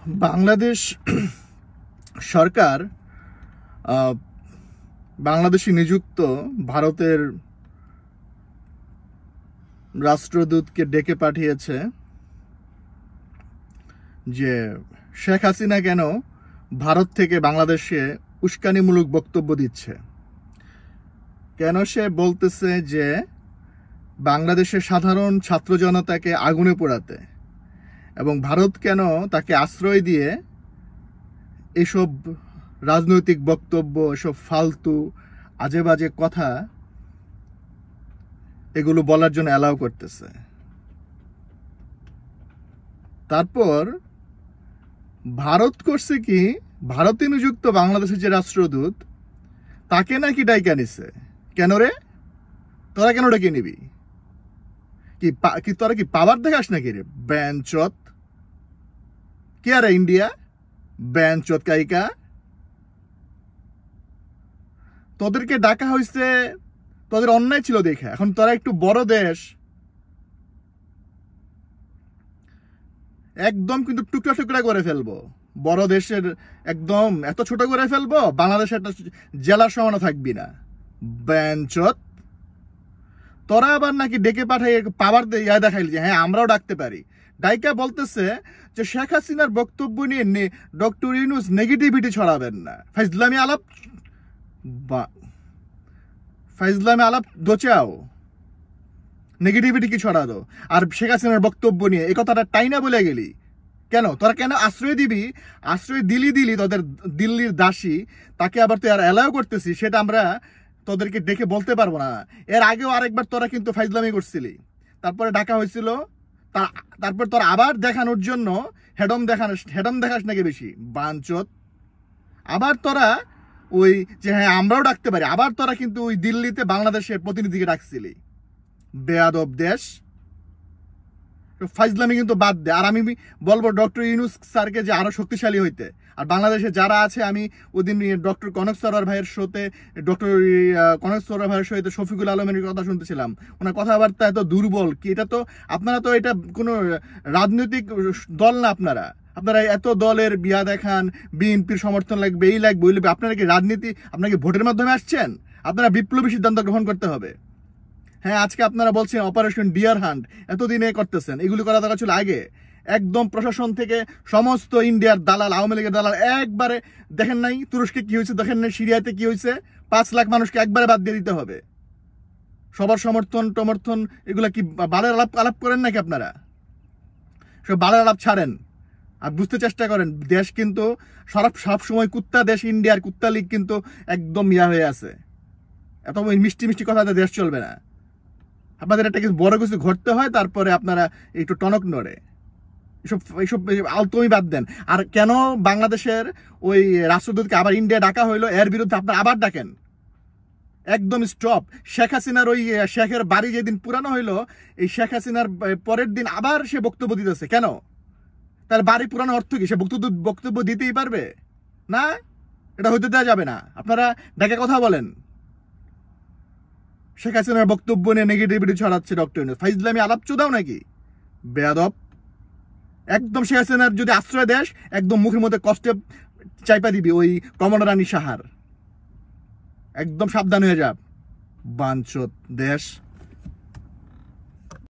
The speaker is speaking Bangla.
বাংলাদেশ সরকার বাংলাদেশে নিযুক্ত ভারতের রাষ্ট্রদূতকে ডেকে পাঠিয়েছে যে শেখ হাসিনা কেন ভারত থেকে বাংলাদেশে উস্কানিমূলক বক্তব্য দিচ্ছে, কেন সে বলতেছে যে বাংলাদেশের সাধারণ ছাত্র জনতাকে আগুনে পোড়াতে, এবং ভারত কেন তাকে আশ্রয় দিয়ে এসব রাজনৈতিক বক্তব্য, এসব ফালতু আজে বাজে কথা এগুলো বলার জন্য অ্যালাউ করতেছে। তারপর ভারত করছে কি, ভারতে নিযুক্ত বাংলাদেশের যে রাষ্ট্রদূত তাকে নাকি ডাইকা নিছে। কেন রে, তোরা কেন ডেকে নিবি? কি তোরা কি পাওয়ার দেখাস নাকি রে? ব্যানচত কে আরে ইন্ডিয়া ব্যানচত কাইকা, তোদেরকে ডাকা হয়েছে তোদের অন্যায় ছিল দেখে। এখন তোরা একটু বড় দেশ, একদম কিন্তু টুকরা টুকরা করে ফেলবো। বড় দেশের একদম এত ছোট করে ফেলবো, বাংলাদেশের একটা জেলার সমানও থাকবি না। ব্যানচত তোরা আবার নাকি ডেকে পাঠাই পাওয়ার ইয়া দেখাইলি যে হ্যাঁ আমরাও ডাকতে পারি। ডাইকা বলতেছে যে শেখ হাসিনার বক্তব্য নিয়ে ডক্টর ইউনূস নেগেটিভিটি ছড়াবেন না। ফাইজলামি আলাপ দোচাও, নেগেটিভিটি কি ছড়াতো? আর শেখ হাসিনার বক্তব্য নিয়ে এই কথাটা টাইনা বলে গেলি কেন? তোরা কেন আশ্রয় দিবি? আশ্রয় দিলি তোদের দিল্লির দাসী, তাকে আবার তুই আর অ্যালাউ করতেছি, সেটা আমরা তোদেরকে ডেকে বলতে পারবো না। এর আগেও আরেকবার তোরা কিন্তু ফাইজলামি করছিলি, তারপরে ডাকা হয়েছিল, তারপর তোরা আবার দেখানোর জন্য হেডম দেখাস নাকি বেশি বাঞ্চত। আবার তোরা ওই যে হ্যাঁ আমরাও ডাকতে পারি, আবার তোরা কিন্তু ওই দিল্লিতে বাংলাদেশের প্রতিনিধিকে ডাকছিলি। বেয়াদব দেশ, ফাইজলামি কিন্তু বাদ দে। আর আমি বলবো ডক্টর ইউনূস স্যারকে যে আরো শক্তিশালী হইতে। আর বাংলাদেশে যারা আছে, আমি ওদিন ডক্টর কনক সরোয়ার ভাইয়ের শোতে, ডক্টর কনক সরোয়ার ভাইয়ের শোতে শফিকুল আলমের কথা শুনতেছিলাম, ওনার কথাবার্তা এত দুর্বল কি! এটা তো আপনারা তো এটা কোনো রাজনৈতিক দল না, আপনারা এত দলের বিয়া দেখান, বিএনপির সমর্থন লাগবে, এই লাগবে, ওই লাগবে। আপনারা কি রাজনীতি, আপনাকে ভোটের মাধ্যমে আসছেন? আপনারা বিপ্লবী সিদ্ধান্ত গ্রহণ করতে হবে। হ্যাঁ, আজকে আপনারা বলছেন অপারেশন ডিয়ার হান্ট, এতদিনে করতেছেন, এগুলি করা দরকার ছিল আগে। একদম প্রশাসন থেকে সমস্ত ইন্ডিয়ার দালাল, আওয়ামী লীগের দালাল একবারে, দেখেন নাই তুরস্কে কি হয়েছে, দেখেন নাই সিরিয়াতে কি হয়েছে, 5 লাখ মানুষকে একবারে বাদ দিয়ে দিতে হবে। সবার সমর্থন এগুলা কি বালের আলাপ করেন নাকি আপনারা? সব বালের আলাপ ছাড়েন আর বুঝতে চেষ্টা করেন। দেশ কিন্তু সব সময় কুত্তা দেশ, ইন্ডিয়ার কুত্তা লীগ কিন্তু একদম ইয়া হয়ে আছে। এত মিষ্টি কথাতে দেশ চলবে না। আপনাদের একটা কিছু বড় কিছু ঘটতে হয়, তারপরে আপনারা একটু টনক নড়ে। এইসব আলতমি বাদ দেন। আর কেন বাংলাদেশের ওই রাষ্ট্রদূতকে আবার ইন্ডিয়া ডাকা হইলো, এর বিরুদ্ধে আপনারা আবার ডাকেন। একদম স্টপ। শেখ হাসিনার ওই শেখের বাড়ি যেদিন পুরানো হইলো, এই শেখ হাসিনার পরের দিন আবার সে বক্তব্য দিতেছে। কেন? তার বাড়ি পুরানো অর্থ কি? সে বক্তব্য দিতেই পারবে না? এটা হইতে দেওয়া যাবে না। আপনারা ডেকে কথা বলেন। শেখ হাসিনার বক্তব্য নিয়ে নেগেটিভিটি ছড়াচ্ছে ডক্টর ইউনূস। ফাইজলামি আলাপ চোদাও নাকি? বেয়াদব। একদম শেখ হাসিনার যদি আশ্রয় দেশ, একদম মুখের মধ্যে কষ্টে চাইপা দিবি ওই কমলা রানী সাহার। একদম সাবধান হয়ে যাব বাঞ্চত দেশ।